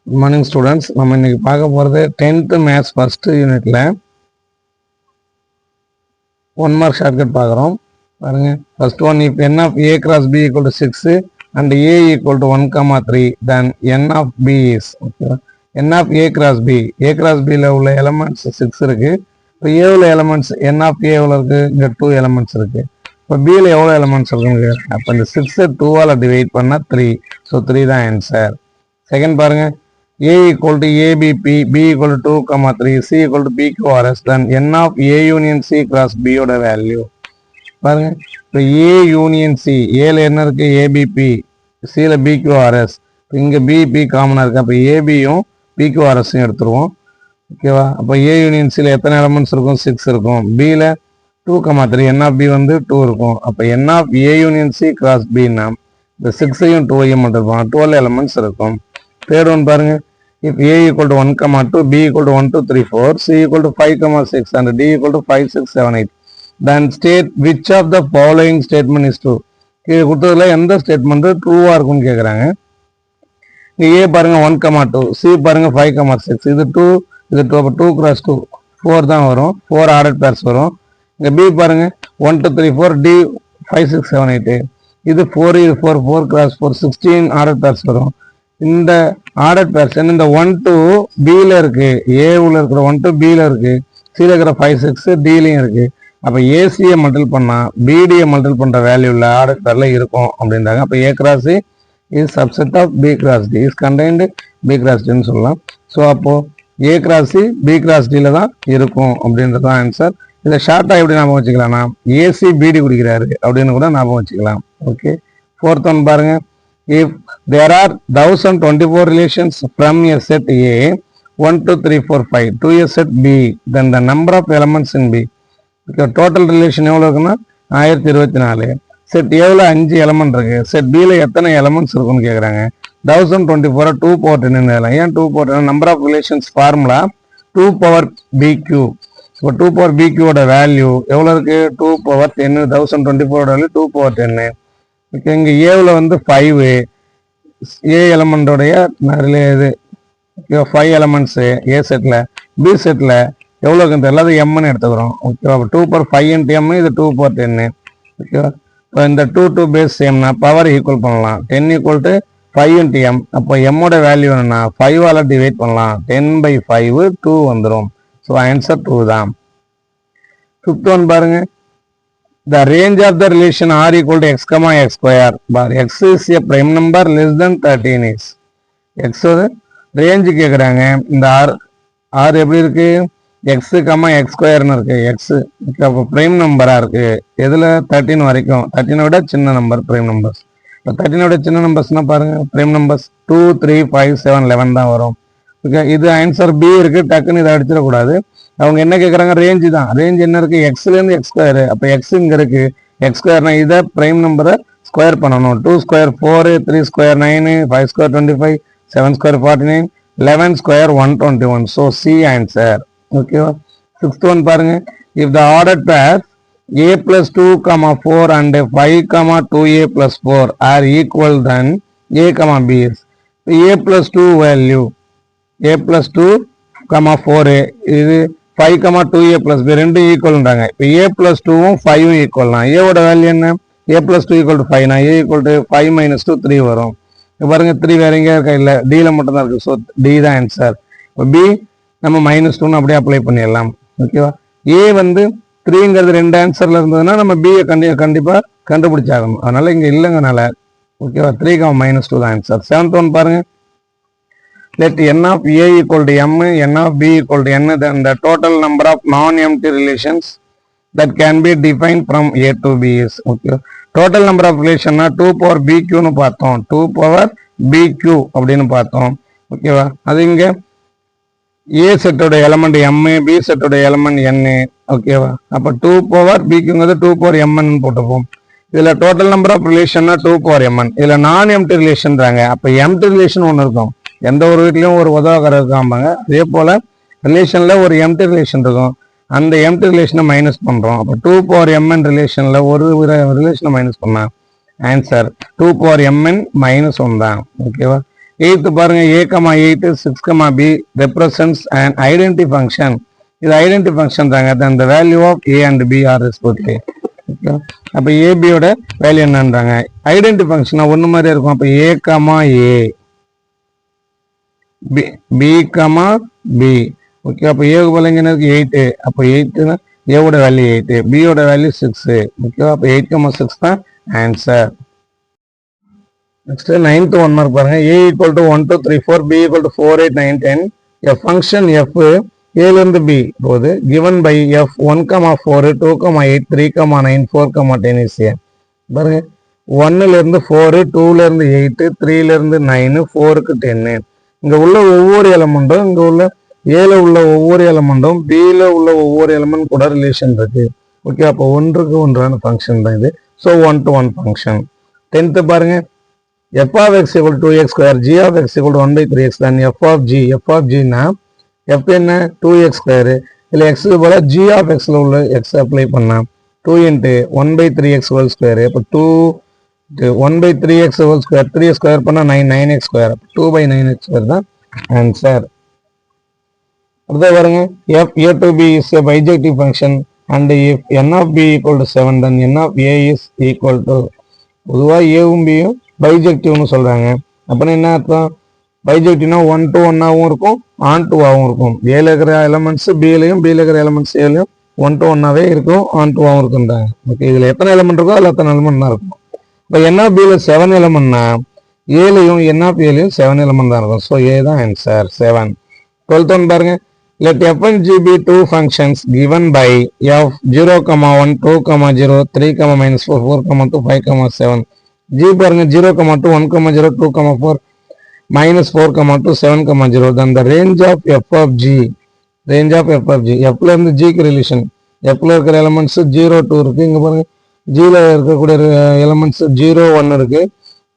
Good morning students. நம்ம இன்னைக்கு பார்க்க போகிறது 10th மேத்ஸ் ஃபர்ஸ்ட் யூனிட்ல 1 மார்க் ஷார்ட்கட் பார்க்குறோம். பாருங்க, first one, if n of a cross b equal to 6 and a equal to 1, 3, then n of b is n of a cross b ல உள்ள elements 6 இருக்கு. இப்போ a உள்ள elements n of a எவ்வளோ இருக்கு? இங்கே 2 எலமெண்ட்ஸ் இருக்கு. இப்போ b ல எவ்வளோ எலமெண்ட்ஸ் இருக்குங்க? அப்போ இந்த 6 2ஆல் டிவைட் பண்ணால் 3. ஸோ 3 தான் ஆன்சர். செகண்ட் பாருங்க, a equal to abp, b equal to 2, 3, c equal to pqrs, then n of a union c cross b ஓட வேல்யூ பாருங்க. இப்போ a union c, a ல என்ன இருக்கு? abp, c ல pqrs. இங்கே bp காமனாக இருக்கு. அப்போ abயும் pqrsயும் எடுத்துருவோம். ஓகேவா? அப்போ a union c ல எத்தனை எலமெண்ட்ஸ் இருக்கும்? 6 இருக்கும். b ல 2, 3, n of b வந்து 2 இருக்கும். அப்போ n of a union c cross b னா இந்த 6ஐயும் 2ஐயும் மட்டும் இருப்பாங்க. 12 எலமெண்ட்ஸ் இருக்கும். தேர்ட் ஒன் பாருங்க, if a equal to 1, 2, b equal to 1, 2, 3, 4, c equal to 5, 6 and d equal to 5, 6, 7, 8, then state which of the following statement is true. இது கொடுத்ததுல எந்த statement ட்ரூவா இருக்கும்னு கேட்குறாங்க. இங்கே a பாருங்க 1, 2, c பாருங்க 5, 6, இது 2, இது 2, அப்போ 2 cross 2 4 தான் வரும். 4 ஆர்டர் பேர்ஸ் வரும். இங்கே b பாருங்க 1, 2, 3, 4, d 5, 6, 7, 8, இது 4, இது 4, 4 cross 4 16 ஆர்டர் பேர்ஸ் வரும். இந்த ஆர்டர் பேர்சன் இந்த 1 to b-ல இருக்கு, a-உள்ள இருக்கிற 1 to b-ல இருக்கு, c-ல இருக்கிற 5, 6 d-லையும் இருக்கு. அப்போ ac-யை மல்டிபிள் பண்ணா bd-யை மல்டிபிள் பண்ற வேல்யூல ஆர்டர் பேர்ல இருக்கும் அப்படின்றாங்க. அப்போ a cross c is subset of b cross d is contained b cross d ன்னு சொல்லலாம். ஸோ அப்போ a cross c b cross d-ல தான் இருக்கும் அப்படின்றது தான் ஆன்சர். இதை ஷார்ட்டாக எப்படி ஞாபகம் வச்சுக்கலாம்னா ac bd குடிக்கிறாரு அப்படின்னு கூட ஞாபகம் வச்சுக்கலாம். ஓகே, ஃபோர்த் ஒன் பாருங்க, if there are 1024 relations from a set A 1, 2, 3, 4, 5 to a set B, then the number of elements in B. Total relation எவ்வளோ இருக்குன்னா 1024. செட் ஏவில் 5 எலமெண்ட் இருக்கு. செட் பியில் எத்தனை எலமெண்ட்ஸ் இருக்குன்னு கேட்குறாங்க. 1024 2 power 10 எழுதலாம். ஏன் 2 power 10? Number of relations formula 2 power BQ. இப்போ 2 power BQ-ஓட வேல்யூ எவ்வளோ இருக்கு? 2 power 10. 1024 value 2 power 10. ஓகே, இங்கே ஏவில் வந்து 5, ஏ எலமெண்டோடைய இது 5 எலமெண்ட்ஸு ஏ செட்டில். பி செட்டில் எவ்வளோக்கு தெரியல, அது எம்னு எடுத்துக்கிறோம். ஓகேவா? 2 power 5 into m, இது 2 power 10. ஓகேவா? இப்போ இந்த 2 பேஸ் சேம்னா பவர் ஈக்குவல் பண்ணலாம். 10 equal to 5 into m. அப்போ எம்மோட வேல்யூ என்னன்னா 5ஆல் டிவைட் பண்ணலாம். 10/5 2 வந்துடும். ஸோ ஆன்சர் 2 தான். ஃபிஃப்த் ஒன் பாருங்க, the range of the relation r equal to x, x square bar x is a prime number less than 13 is x range கேட்குறாங்க. இந்த r எப்படி இருக்கு? x, x ஸ்கொயர்னு இருக்கு. x அப்போ ப்ரைம் நம்பராக இருக்கு. எதில்? 13 வரைக்கும். 13 விட சின்ன நம்பர் ப்ரைம் நம்பர்ஸ். இப்போ 13 விட சின்ன நம்பர்ஸ்னா பாருங்க, ப்ரைம் நம்பர்ஸ் 2, 3, 5, 7, 11 தான் வரும். ஓகே, இது ஆன்சர் பி இருக்கு. டக்குன்னு இதை அடிச்சிடக்கூடாது. அவங்க என்ன கேட்குறாங்க? ரேஞ்சு தான். ரேஞ்ச் என்ன இருக்கு? எக்ஸ்லேருந்து எக்ஸ் ஸ்கொயரு. அப்போ எக்ஸ் இங்கே இருக்கு. எக்ஸ் ஸ்கொயர்னா இதை ப்ரைம் நம்பரை ஸ்கொயர் பண்ணணும். 2 square 4, 3 square 9, 5 square 25, 7 square 49, 11 square 121. So C answer. ஓகேவா? சிக்ஸ்த் ஒன் பாருங்க, இஃப் த ஆர்டர் பேர் a plus 2, 4 and 5, 2a plus 4 are equal, then a, b is a plus 2 value a plus 2, 4 இது 5, 2a plus b ரெண்டும் ஈக்குவல்ன்றாங்க. இப்போ a plus 2வும் 5ம் ஈக்குவல்னா ஏவோட value என்ன? a plus 2 equal to 5 னா a equal to 5 minus 2 3 வரும். இப்போ பாருங்க 3 வேற எங்கேயா இருக்கா? இல்லை, டியில் மட்டும் தான் இருக்கு. ஸோ டி தான் ஆன்சர். இப்போ பி நம்ம -2ன்னு அப்படியே அப்ளை பண்ணிடலாம். ஓகேவா? ஏ வந்து 3ங்கிறது 2 ஆன்சர்ல இருந்ததுன்னா நம்ம பியை கண்டிப்பாக கண்டுபிடிச்சாகணும். அதனால இங்கே இல்லைங்கனால ஓகேவா 3, -2 தான் ஆன்சர். செவன்த் ஒன் பாருங்க, let n of a equal to m, n of b equal to n, then the total number of non-empty relations that can be defined from a to b is. Okay, total number of relation 2 power bq னு பார்த்தோம். 2 power bq அப்படின்னு பார்த்தோம். ஓகேவா? அது இங்க a செட்டோட element m, b செட்டோட element n. ஓகேவா? அப்போ 2 power bqங்கிறது 2 power mn போட்டுப்போம். இதுல total number of relation 2 power mn. இதுல நான் எம்டி ரிலேஷன்றாங்க. அப்போ எம்டி ரிலேஷன் ஒன்று இருக்கும். எந்த ஒரு வீட்லையும் ஒரு உதவக்காரர் இருக்காம்பாங்க. அதே போல் ரிலேஷனில் ஒரு எம்டி ரிலேஷன் இருக்கும். அந்த எம்டி ரிலேஷனை மைனஸ் பண்ணுறோம். அப்போ 2 power mn ரிலேஷனில் ஒரு ரிலேஷனை மைனஸ் பண்ணால் ஆன்சர் 2 power mn -1 தான். ஓகேவா? எயித்து பாருங்க a comma 8 6 comma b represents an identity function. இது ஐடென்டி ஃபங்க்ஷன் தாங்க. then the value of a and b are respectively. அப்ப ab யோட வேல்யூ என்னன்றாங்க. ஐடென்டி ஃபங்க்ஷனா ஒன்று மாதிரி இருக்கும். அப்ப a comma a b comma b. Okay, அப்ப ஏக்கு போல இங்க இருக்கு 8. அப்போ 8னா a ஓட வேல்யூ 8, b யோட வேல்யூ 6. ஓகே, அப்ப 8 கமா 6 தான் ஆன்சர். நெக்ஸ்ட் 9th 1 மார்க் பாருங்க. a equal to 1 2 3 4 b equal to 4 8 9 10. a function f a ல இருந்து b போகுது given by f 1 4 2 8 3 9 4 10 is a. பாருங்க 1 ல இருந்து 4 2 ல இருந்து 8 3 ல இருந்து 9 4 க்கு 10. இங்க உள்ள ஒவ்வொரு எலிமெண்ட்டும் இங்க உள்ள a ல உள்ள ஒவ்வொரு எலிமெண்ட்டும் b ல உள்ள ஒவ்வொரு எலிமெண்ட் கூட ரிலேஷன் இருக்கு. ஓகே, அப்போ ஒன்றுக்கு ஒன்றான ஃபங்க்ஷன் தான் இது. So 1 to 1 function. 10th பாருங்க. f of x equal to 2x square, g of x equal to 1 by 3x, then f of g னா f என்ன 2x square, இல்ல x க்கு போல g of x ல உள்ள x அப்ளை பண்ணா 2 into 1 by 3x whole square. அப்ப 2 1 by 3x whole square 3 square பண்ணா 9x square, 2 by 9x square தான் ஆன்சர். அடுத்து பாருங்க. f a to b is a bijective function and if n of b equal to 7 then n of a is equal to. பொதுவா ஏவும் பியும் பைஜெக்டிவ்னு சொல்றாங்க. அப்படின்னா என்ன அர்த்தம்? பைஜெக்டிவ்னா 1 to 1 ஆகவும் இருக்கும், on to ஆகவும் இருக்கும். ஏல இருக்கிற எலமெண்ட்ஸ் பிலையும் பில இருக்கிற எலமெண்ட்ஸ் ஏலையும் 1 to 1ஆவே இருக்கும், on to ஆகவும் இருக்குன்றாங்க. ஓகே, இதுல எத்தனை எலமெண்ட் இருக்கோ அதில் அத்தனை எலமெண்ட் தான் இருக்கும். இப்போ என் ஆஃப் பியில் 7 எலமெண்ட்னா ஏலையும் என் ஆஃப் ஏலையும் 7 எலமெண்ட் தான் இருக்கும். ஸோ ஏ தான் ஆன்சர் 7. 12th ஒன் பாருங்க. Let f and g be two functions given by f 0, 1, 2, 0, 3, -4, 4, 2, 5, 7. g பாருங்க 0, 2, 1, 0, 2, 4, -4, 2, 7, 0. Then the range of f of g, f ல இருந்து g க்கு ரிலேஷன். f ல இருக்கிற எலிமெண்ட்ஸ் 0 2 இருக்கு. இங்க பாருங்க g ல இருக்கக்கூடிய எலிமெண்ட்ஸ் 0 1 இருக்கு.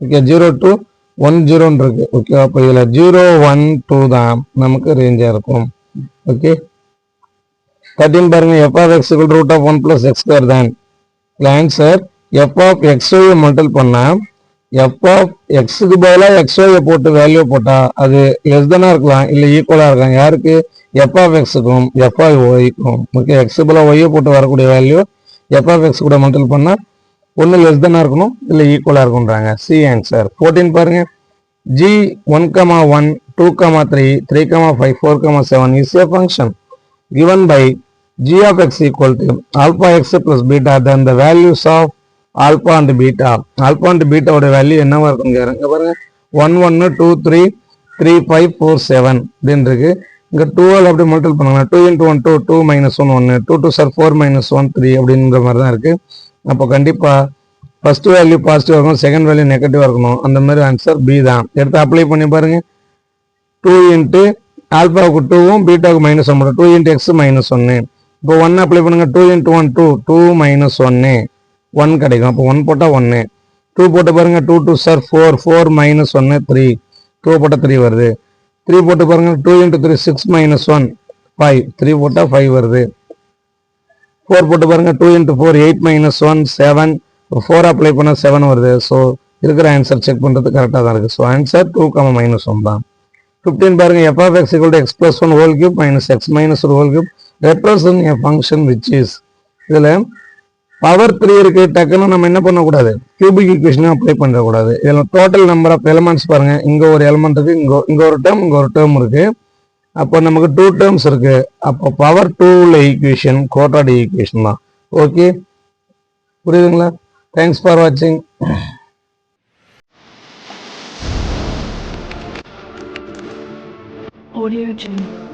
ஓகே, 0 2 1 0 இருக்கு. ஓகே, அப்போ இதுல 0 1 2 தான் நமக்கு ரேஞ்சா இருக்கும். ஓகே, 13 பாருங்க. f of x equal to root of 1 plus x square then answer f of xy multiple பண்ணா f of x க்கு பதிலா xy போட்டு வேல்யூ போட்டா அது லெஸ் தானா இருக்கலாம், இல்ல ஈக்குவலா இருக்கலாம். யாருக்கு? f of x க்கும் f of y க்கும். ஓகே, x க்கு பதிலா y போட்டு வரக்கூடிய வேல்யூ f of x கூட மல்டிபிள் பண்ணா ஒன்னு லெஸ் தானா இருக்கணும், இல்ல ஈக்குவலா இருக்கும்ன்றாங்க. C answer. 14 பாருங்க. g 1, 1, 2, 3, 3, 5, 4, 7 is a function given by g of x equal to alpha x plus beta, then the values of alpha and beta ஓட வேல்யூ என்னவா இருக்கும் கேக்குறாங்க. பாருங்க 1 1 2 3 3 5 4 7 அப்படின்னு இருக்கு. இங்க 12 அப்படி மல்டிபிள் பண்ணலாம். 2 into 1 2 2 minus 1 1 2 2 sir 4 minus 1 3 அப்படின்ற மாதிரி தான் இருக்கு. அப்போ கண்டிப்பா ஃபர்ஸ்ட் வேல்யூ பாசிட்டிவ் இருக்கும், செகண்ட் வேல்யூ நெகட்டிவா இருக்கணும். அந்த மாதிரி ஆன்சர் பி தான். எடுத்து அப்ளை பண்ணி பாருங்க. 2 into ஆல்பாவுக்கு 2வும் பீட்டாவுக்கு -1 போடும். 2 into x -1. இப்போ 1 அப்ளை பண்ணுங்க. 2 into 1 2 2 -1 1 கிடைக்கும். அப்போ 1 போட்டா 1. 2 போட்டு பாருங்க. 2 2 sir 4 4 -1 3 2 போட்டா 3 வருது. 3 போட்டு பாருங்க. 2 into 3 6 -1 5 3 போட்டா 5 வருது. 4 போட்டு பாருங்க. 2 into 4 8 -1 7 4 அப்ளை பண்ணா 7 வருது. ஸோ இருக்கிற ஆன்சர் செக் பண்றது கரெக்டாக தான் இருக்கு. ஸோ ஆன்சர் 2, -1 தான். 15 பாருங்க. f of x equal to x plus 1 whole cube minus x minus 1 whole cube represent a function which is. இதுல பவர் 3 இருக்கு. டக்குன்னு நம்ம என்ன பண்ணக்கூடாது, கியூபிக் ஈக்குவேஷன் அப்ளை பண்ணக்கூடாது. இதுல டோட்டல் நம்பர் ஆஃப் எலிமெண்ட்ஸ் பாருங்க. இங்க ஒரு எலிமெண்ட் இருக்கு, இங்க ஒரு டேர்ம், இங்க ஒரு டேர்ம் இருக்கு. அப்போ நமக்கு 2 டேர்ம்ஸ் இருக்கு. அப்போ பவர் 2ல ஈக்குவேஷன் குவாட்ராட்டிக் ஈக்குவேஷன் தான். ஓகே, புரியுதுங்களா? தேங்க்ஸ் ஃபார் வாட்சிங். Audio Jungle.